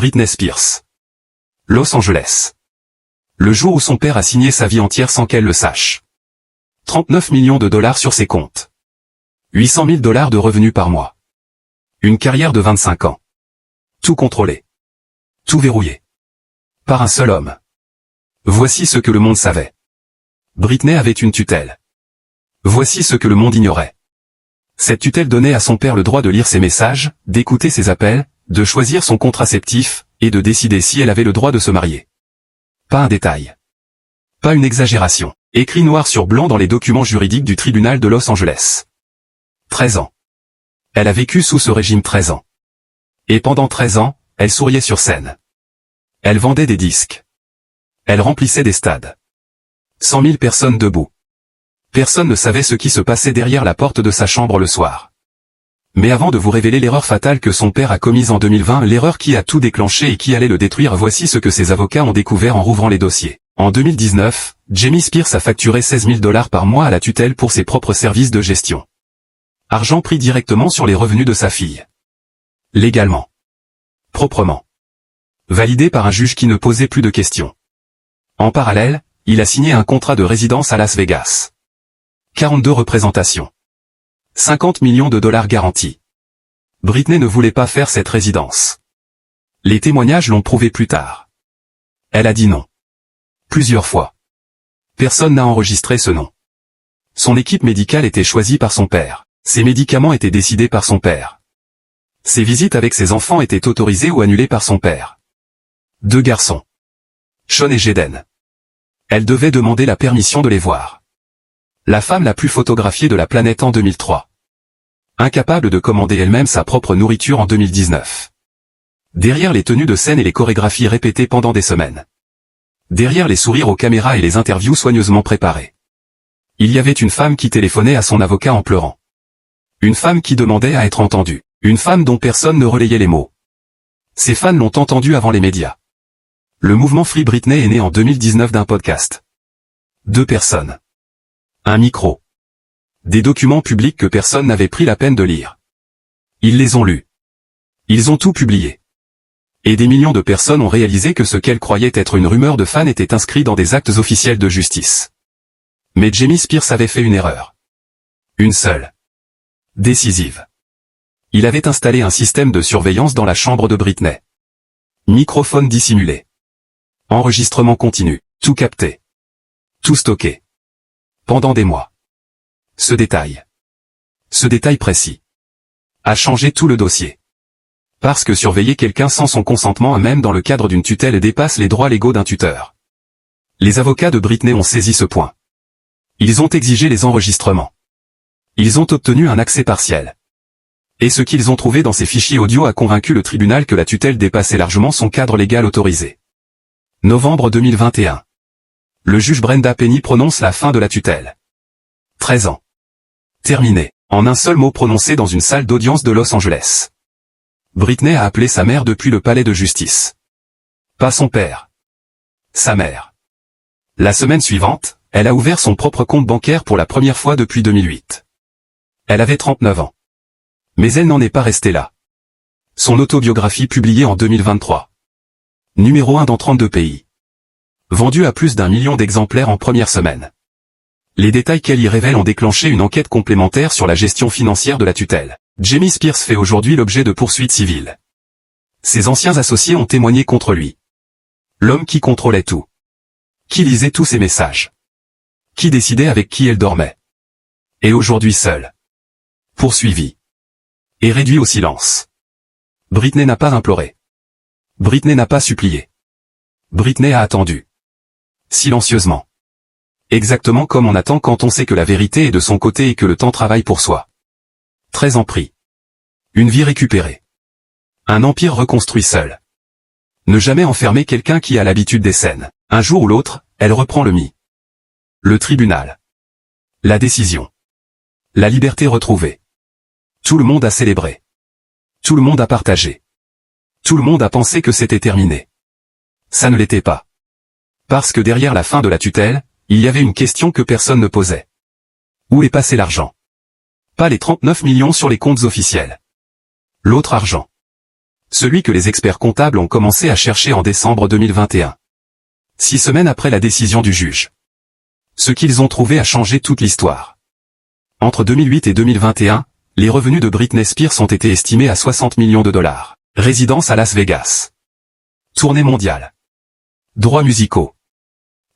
Britney Spears. Los Angeles. Le jour où son père a signé sa vie entière sans qu'elle le sache. 39 millions de dollars sur ses comptes. 800 000 dollars de revenus par mois. Une carrière de 25 ans. Tout contrôlé. Tout verrouillé. Par un seul homme. Voici ce que le monde savait. Britney avait une tutelle. Voici ce que le monde ignorait. Cette tutelle donnait à son père le droit de lire ses messages, d'écouter ses appels, de choisir son contraceptif, et de décider si elle avait le droit de se marier. Pas un détail. Pas une exagération. Écrit noir sur blanc dans les documents juridiques du tribunal de Los Angeles. 13 ans. Elle a vécu sous ce régime 13 ans. Et pendant 13 ans, elle souriait sur scène. Elle vendait des disques. Elle remplissait des stades. 100 000 personnes debout. Personne ne savait ce qui se passait derrière la porte de sa chambre le soir. Mais avant de vous révéler l'erreur fatale que son père a commise en 2020, l'erreur qui a tout déclenché et qui allait le détruire, voici ce que ses avocats ont découvert en rouvrant les dossiers. En 2019, Jamie Spears a facturé 16 000 dollars par mois à la tutelle pour ses propres services de gestion. Argent pris directement sur les revenus de sa fille. Légalement. Proprement. Validé par un juge qui ne posait plus de questions. En parallèle, il a signé un contrat de résidence à Las Vegas. 42 représentations. 50 millions de dollars garantis. Britney ne voulait pas faire cette résidence. Les témoignages l'ont prouvé plus tard. Elle a dit non. Plusieurs fois. Personne n'a enregistré ce nom. Son équipe médicale était choisie par son père. Ses médicaments étaient décidés par son père. Ses visites avec ses enfants étaient autorisées ou annulées par son père. 2 garçons. Sean et Jaden. Elle devait demander la permission de les voir. La femme la plus photographiée de la planète en 2003. Incapable de commander elle-même sa propre nourriture en 2019. Derrière les tenues de scène et les chorégraphies répétées pendant des semaines. Derrière les sourires aux caméras et les interviews soigneusement préparées. Il y avait une femme qui téléphonait à son avocat en pleurant. Une femme qui demandait à être entendue. Une femme dont personne ne relayait les mots. Ses fans l'ont entendue avant les médias. Le mouvement Free Britney est né en 2019 d'un podcast. 2 personnes. Un micro. Des documents publics que personne n'avait pris la peine de lire. Ils les ont lus. Ils ont tout publié. Et des millions de personnes ont réalisé que ce qu'elles croyaient être une rumeur de fans était inscrit dans des actes officiels de justice. Mais Jamie Spears avait fait une erreur. Une seule. Décisive. Il avait installé un système de surveillance dans la chambre de Britney. Microphone dissimulé. Enregistrement continu. Tout capté. Tout stocké. Pendant des mois. Ce détail précis, a changé tout le dossier. Parce que surveiller quelqu'un sans son consentement, même dans le cadre d'une tutelle, dépasse les droits légaux d'un tuteur. Les avocats de Britney ont saisi ce point. Ils ont exigé les enregistrements. Ils ont obtenu un accès partiel. Et ce qu'ils ont trouvé dans ces fichiers audio a convaincu le tribunal que la tutelle dépassait largement son cadre légal autorisé. Novembre 2021. Le juge Brenda Penny prononce la fin de la tutelle. 13 ans. Terminé. En un seul mot prononcé dans une salle d'audience de Los Angeles. Britney a appelé sa mère depuis le palais de justice. Pas son père. Sa mère. La semaine suivante, elle a ouvert son propre compte bancaire pour la première fois depuis 2008. Elle avait 39 ans. Mais elle n'en est pas restée là. Son autobiographie publiée en 2023. Numéro 1 dans 32 pays. Vendue à plus d'1 million d'exemplaires en première semaine. Les détails qu'elle y révèle ont déclenché une enquête complémentaire sur la gestion financière de la tutelle. Jamie Spears fait aujourd'hui l'objet de poursuites civiles. Ses anciens associés ont témoigné contre lui. L'homme qui contrôlait tout. Qui lisait tous ses messages. Qui décidait avec qui elle dormait. Et aujourd'hui seul. Poursuivi. Et réduit au silence. Britney n'a pas imploré. Britney n'a pas supplié. Britney a attendu. Silencieusement. Exactement comme on attend quand on sait que la vérité est de son côté et que le temps travaille pour soi. 13 ans pris. Une vie récupérée. Un empire reconstruit seul. Ne jamais enfermer quelqu'un qui a l'habitude des scènes. Un jour ou l'autre, elle reprend le mis. Le tribunal. La décision. La liberté retrouvée. Tout le monde a célébré. Tout le monde a partagé. Tout le monde a pensé que c'était terminé. Ça ne l'était pas. Parce que derrière la fin de la tutelle, il y avait une question que personne ne posait. Où est passé l'argent? Pas les 39 millions sur les comptes officiels. L'autre argent. Celui que les experts comptables ont commencé à chercher en décembre 2021. 6 semaines après la décision du juge. Ce qu'ils ont trouvé a changé toute l'histoire. Entre 2008 et 2021, les revenus de Britney Spears ont été estimés à 60 millions de dollars. Résidence à Las Vegas. Tournée mondiale. Droits musicaux.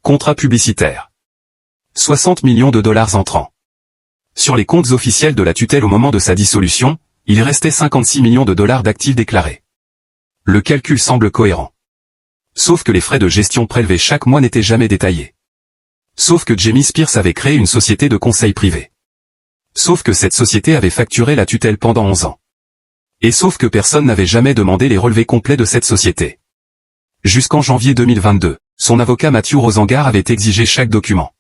Contrats publicitaires. 60 millions de dollars entrants. Sur les comptes officiels de la tutelle au moment de sa dissolution, il restait 56 millions de dollars d'actifs déclarés. Le calcul semble cohérent. Sauf que les frais de gestion prélevés chaque mois n'étaient jamais détaillés. Sauf que Jamie Spears avait créé une société de conseil privé. Sauf que cette société avait facturé la tutelle pendant 11 ans. Et sauf que personne n'avait jamais demandé les relevés complets de cette société. Jusqu'en janvier 2022, son avocat Matthew Rosengart avait exigé chaque document.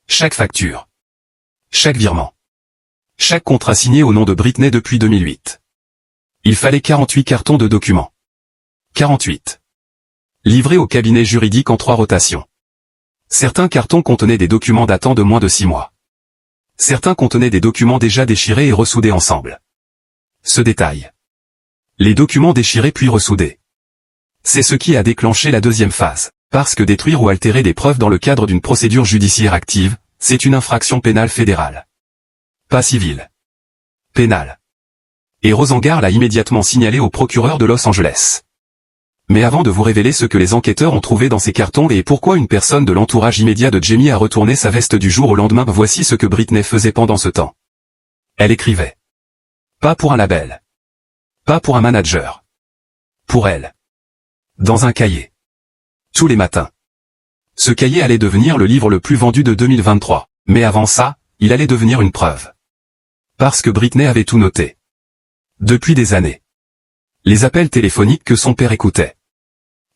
Chaque facture. Chaque virement. Chaque contrat signé au nom de Britney depuis 2008. Il fallait 48 cartons de documents. 48. Livrés au cabinet juridique en 3 rotations. Certains cartons contenaient des documents datant de moins de 6 mois. Certains contenaient des documents déjà déchirés et ressoudés ensemble. Ce détail. Les documents déchirés puis ressoudés. C'est ce qui a déclenché la deuxième phase, parce que détruire ou altérer des preuves dans le cadre d'une procédure judiciaire active, c'est une infraction pénale fédérale. Pas civile. Pénale. Et Rosengart l'a immédiatement signalé au procureur de Los Angeles. Mais avant de vous révéler ce que les enquêteurs ont trouvé dans ces cartons et pourquoi une personne de l'entourage immédiat de Jamie a retourné sa veste du jour au lendemain, voici ce que Britney faisait pendant ce temps. Elle écrivait. Pas pour un label. Pas pour un manager. Pour elle. Dans un cahier. Tous les matins. Ce cahier allait devenir le livre le plus vendu de 2023. Mais avant ça, il allait devenir une preuve. Parce que Britney avait tout noté. Depuis des années. Les appels téléphoniques que son père écoutait.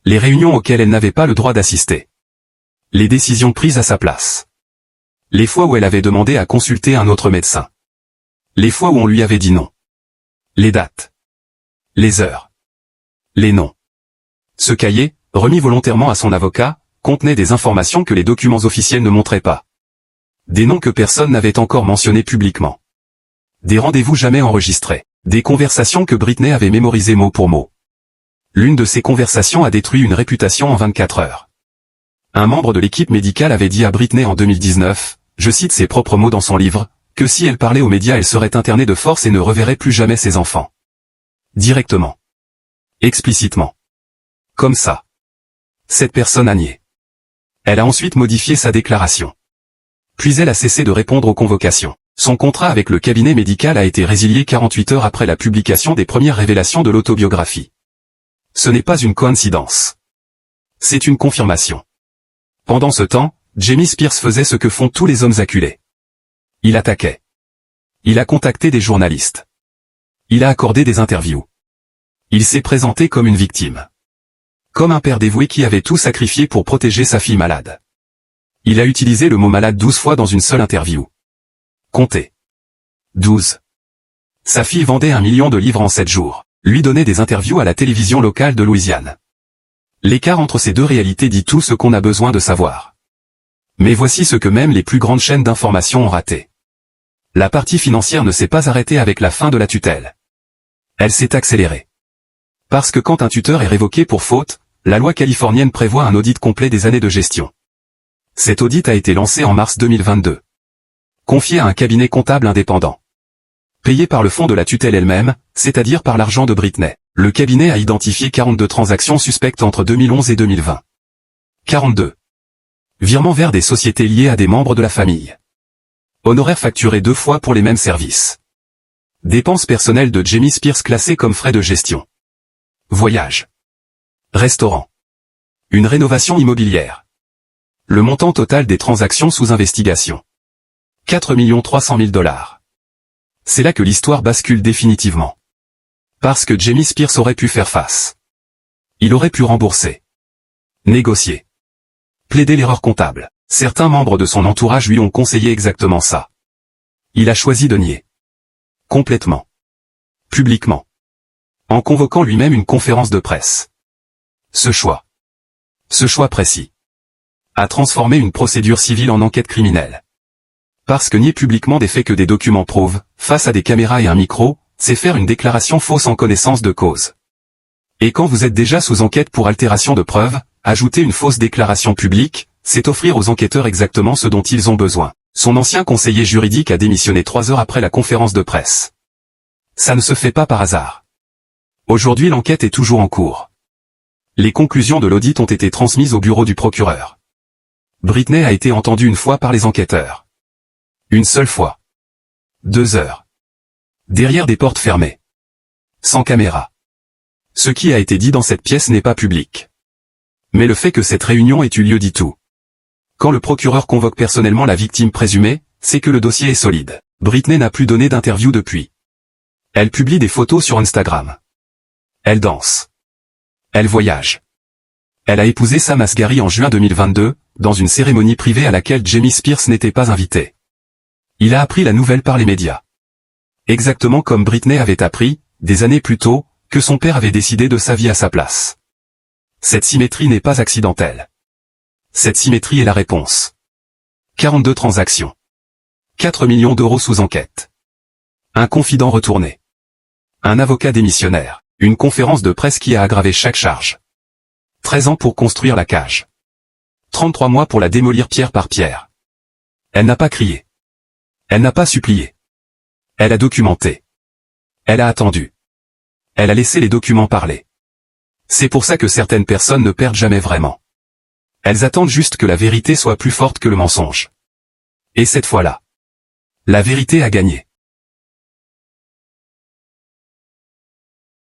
Les réunions auxquelles elle n'avait pas le droit d'assister. Les décisions prises à sa place. Les fois où elle avait demandé à consulter un autre médecin. Les fois où on lui avait dit non. Les dates. Les heures. Les noms. Ce cahier, remis volontairement à son avocat, contenait des informations que les documents officiels ne montraient pas. Des noms que personne n'avait encore mentionnés publiquement. Des rendez-vous jamais enregistrés. Des conversations que Britney avait mémorisées mot pour mot. L'une de ces conversations a détruit une réputation en 24 heures. Un membre de l'équipe médicale avait dit à Britney en 2019, je cite ses propres mots dans son livre, que si elle parlait aux médias elle serait internée de force et ne reverrait plus jamais ses enfants. Directement. Explicitement. Comme ça. Cette personne a nié. Elle a ensuite modifié sa déclaration. Puis elle a cessé de répondre aux convocations. Son contrat avec le cabinet médical a été résilié 48 heures après la publication des premières révélations de l'autobiographie. Ce n'est pas une coïncidence. C'est une confirmation. Pendant ce temps, Jamie Spears faisait ce que font tous les hommes acculés. Il attaquait. Il a contacté des journalistes. Il a accordé des interviews. Il s'est présenté comme une victime. Comme un père dévoué qui avait tout sacrifié pour protéger sa fille malade. Il a utilisé le mot malade 12 fois dans une seule interview. Comptez. 12. Sa fille vendait 1 million de livres en 7 jours, lui donnait des interviews à la télévision locale de Louisiane. L'écart entre ces deux réalités dit tout ce qu'on a besoin de savoir. Mais voici ce que même les plus grandes chaînes d'information ont raté. La partie financière ne s'est pas arrêtée avec la fin de la tutelle. Elle s'est accélérée. Parce que quand un tuteur est révoqué pour faute, la loi californienne prévoit un audit complet des années de gestion. Cet audit a été lancé en mars 2022. Confié à un cabinet comptable indépendant. Payé par le fonds de la tutelle elle-même, c'est-à-dire par l'argent de Britney, le cabinet a identifié 42 transactions suspectes entre 2011 et 2020. 42. Virements vers des sociétés liées à des membres de la famille. Honoraires facturés 2 fois pour les mêmes services. Dépenses personnelles de Jamie Spears classées comme frais de gestion. Voyage. Restaurant. Une rénovation immobilière. Le montant total des transactions sous investigation. 4 300 000 $. C'est là que l'histoire bascule définitivement. Parce que Jamie Spears aurait pu faire face. Il aurait pu rembourser. Négocier. Plaider l'erreur comptable. Certains membres de son entourage lui ont conseillé exactement ça. Il a choisi de nier. Complètement. Publiquement. En convoquant lui-même une conférence de presse. Ce choix précis, a transformé une procédure civile en enquête criminelle. Parce que nier publiquement des faits que des documents prouvent, face à des caméras et un micro, c'est faire une déclaration fausse en connaissance de cause. Et quand vous êtes déjà sous enquête pour altération de preuves, ajouter une fausse déclaration publique, c'est offrir aux enquêteurs exactement ce dont ils ont besoin. Son ancien conseiller juridique a démissionné 3 heures après la conférence de presse. Ça ne se fait pas par hasard. Aujourd'hui l'enquête est toujours en cours. Les conclusions de l'audit ont été transmises au bureau du procureur. Britney a été entendue une fois par les enquêteurs. Une seule fois. 2 heures. Derrière des portes fermées. Sans caméra. Ce qui a été dit dans cette pièce n'est pas public. Mais le fait que cette réunion ait eu lieu dit tout. Quand le procureur convoque personnellement la victime présumée, c'est que le dossier est solide. Britney n'a plus donné d'interview depuis. Elle publie des photos sur Instagram. Elle danse. Elle voyage. Elle a épousé Sam Asghari en juin 2022, dans une cérémonie privée à laquelle Jamie Spears n'était pas invité. Il a appris la nouvelle par les médias. Exactement comme Britney avait appris, des années plus tôt, que son père avait décidé de sa vie à sa place. Cette symétrie n'est pas accidentelle. Cette symétrie est la réponse. 42 transactions. 4 millions d'euros sous enquête. Un confident retourné. Un avocat démissionnaire. Une conférence de presse qui a aggravé chaque charge. 13 ans pour construire la cage. 33 mois pour la démolir pierre par pierre. Elle n'a pas crié. Elle n'a pas supplié. Elle a documenté. Elle a attendu. Elle a laissé les documents parler. C'est pour ça que certaines personnes ne perdent jamais vraiment. Elles attendent juste que la vérité soit plus forte que le mensonge. Et cette fois-là, la vérité a gagné.